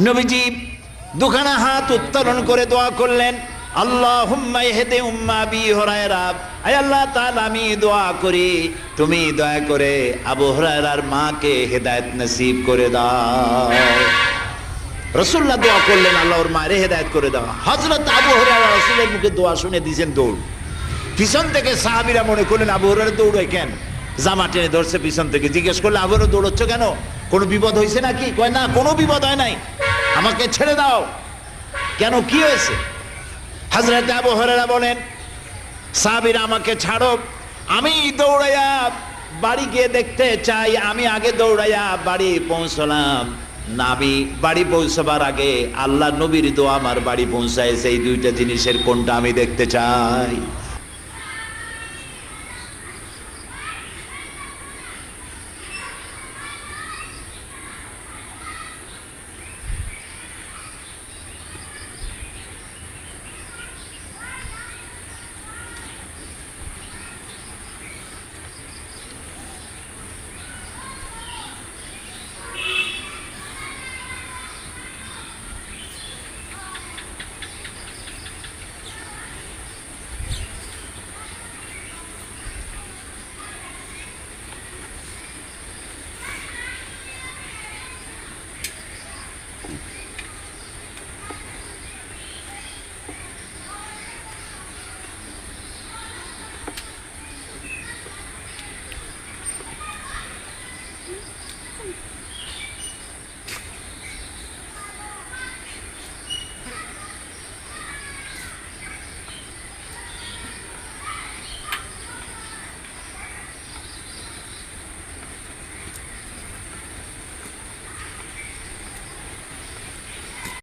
নবীজি দুখানা হাত উত্তোলন করে দোয়া করলেন, আল্লাহুম্মা ইহদি উম্মা আবি হুরায়রা, আয় আল্লাহ তাআলা আমি দোয়া করি তুমি দয়া করে আবু হুরায়রার মাকে হেদায়েত নসিব করে দাও। রাসূলুল্লাহ দোয়া করলেন, আল্লাহ ওর মায়ের হেদায়েত করে দাও। হযরত আবু হুরায়রা রাসূলের মুখে দোয়া শুনে দিয়েছেন দৌড়। পিছন থেকে সাহাবীরা মনে করলেন আবু হুরায়রা দৌড়ায় কেন, জামা টেনে ধরছে পিছন থেকে। জিজ্ঞেস করলে আবু হুরায়রা দৌড়চ্ছ কেন, কোনো বিপদ হয়েছে নাকি? কয় না, কোনো বিপদ হয় নাই, আমাকে ছেড়ে দাও। কেন, কি হয়েছে? হযরত আবু হুরায়রা বলেন, সাহাবীরা আমাকে ছাড়ো, আমি দৌড়াইয়া বাড়ি গিয়ে দেখতে চাই। আমি আগে দৌড়াইয়া বাড়ি পৌঁছলাম, নাবি বাড়ি পৌঁছবার আগে আল্লাহ নবীর দোয়া আমার বাড়ি পৌঁছায়। সেই দুইটা জিনিসের কোনটা আমি দেখতে চাই।